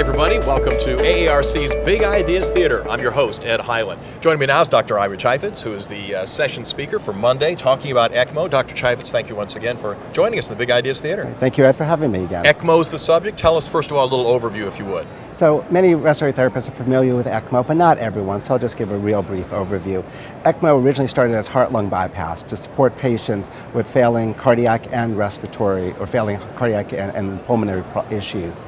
Hi, everybody. Welcome to AARC's Big Ideas Theater. I'm your host, Ed Highland. Joining me now is Dr. Ira Cheifetz, who is the session speaker for Monday, talking about ECMO. Dr. Cheifetz, thank you once again for joining us in the Big Ideas Theater. Thank you, Ed, for having me again. ECMO is the subject. Tell us, first of all, a little overview, if you would. So many respiratory therapists are familiar with ECMO, but not everyone, so I'll just give a real brief overview. ECMO originally started as heart-lung bypass to support patients with failing cardiac and respiratory, or failing cardiac and pulmonary issues.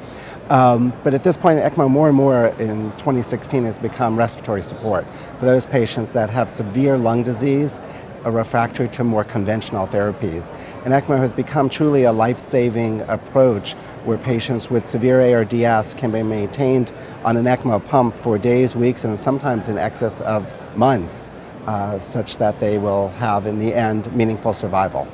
But at this point, ECMO more and more in 2016 has become respiratory support for those patients that have severe lung disease, a refractory to more conventional therapies. And ECMO has become truly a life-saving approach where patients with severe ARDS can be maintained on an ECMO pump for days, weeks, and sometimes in excess of months, such that they will have, in the end, meaningful survival.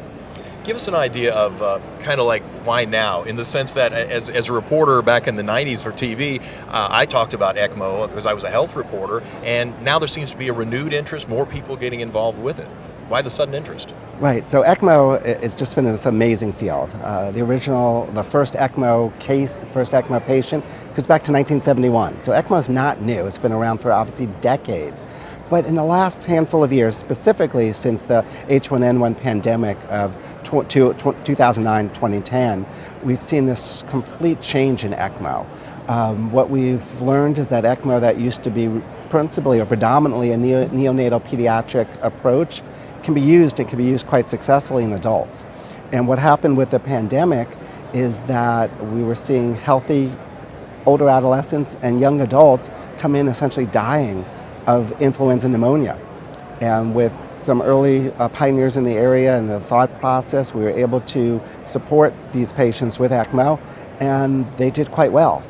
Give us an idea of kind of like why now, in the sense that as a reporter back in the 90s for TV, I talked about ECMO because I was a health reporter, and now there seems to be a renewed interest, more people getting involved with it. Why the sudden interest? Right, so ECMO, it's just been this amazing field. The first ECMO case, first ECMO patient, goes back to 1971. So ECMO is not new, it's been around for obviously decades. But in the last handful of years, specifically since the H1N1 pandemic of 2009-2010, we've seen this complete change in ECMO. What we've learned is that ECMO that used to be principally or predominantly a neonatal pediatric approach can be used quite successfully in adults. And what happened with the pandemic is that we were seeing healthy older adolescents and young adults come in essentially dying of influenza pneumonia. And with some early pioneers in the area and the thought process, we were able to support these patients with ECMO, and they did quite well.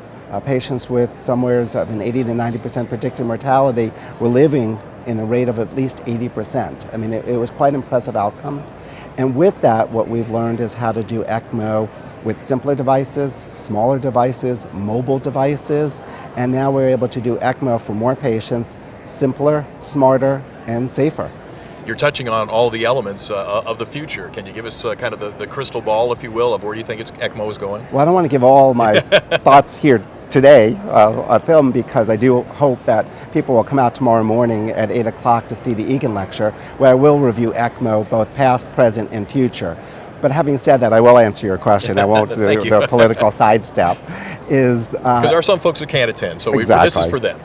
Patients with somewhere of an 80 to 90% predicted mortality were living in a rate of at least 80%. I mean, it was quite impressive outcomes. And with that, what we've learned is how to do ECMO with simpler devices, smaller devices, mobile devices, and now we're able to do ECMO for more patients, simpler, smarter, and safer. You're touching on all the elements of the future. Can you give us kind of the crystal ball, if you will, of where do you think ECMO is going? Well, I don't want to give all my thoughts here today on film, because I do hope that people will come out tomorrow morning at 8 o'clock to see the Egan lecture, where I will review ECMO both past, present, and future. But having said that, I will answer your question. I won't do the political sidestep. Because there are some folks who can't attend, so exactly. This is for them.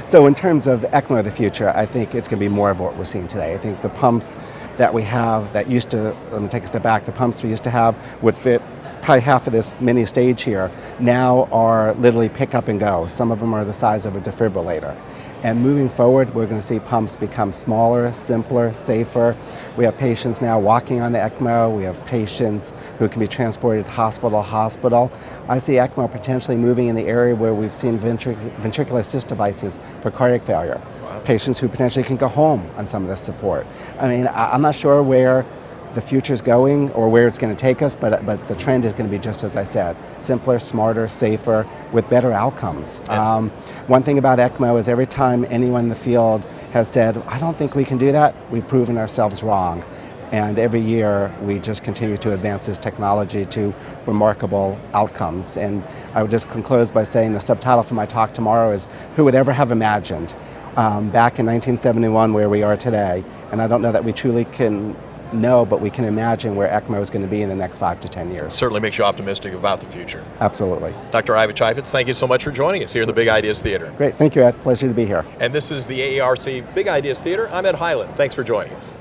So in terms of ECMO of the future, I think it's going to be more of what we're seeing today. I think the pumps that we have that used to, let me take a step back, the pumps we used to have would fit probably half of this mini stage here, now are literally pick up and go. Some of them are the size of a defibrillator. And moving forward, we're going to see pumps become smaller, simpler, safer. We have patients now walking on the ECMO. We have patients who can be transported hospital to hospital. I see ECMO potentially moving in the area where we've seen ventricular assist devices for cardiac failure. Wow. Patients who potentially can go home on some of this support. I mean, I'm not sure where the future's going or where it's going to take us, but the trend is going to be just as I said, simpler, smarter, safer, with better outcomes. One thing about ECMO is every time anyone in the field has said, I don't think we can do that, we've proven ourselves wrong. And every year we just continue to advance this technology to remarkable outcomes. And I would just close by saying the subtitle for my talk tomorrow is, who would ever have imagined back in 1971 where we are today? And I don't know that we truly can know, but we can imagine where ECMO is going to be in the next 5 to 10 years. Certainly makes you optimistic about the future. Absolutely. Dr. Ira Cheifetz, thank you so much for joining us here in the Big Ideas Theater. Great, thank you, Ed. Pleasure to be here. And this is the AARC Big Ideas Theater. I'm Ed Highland. Thanks for joining us.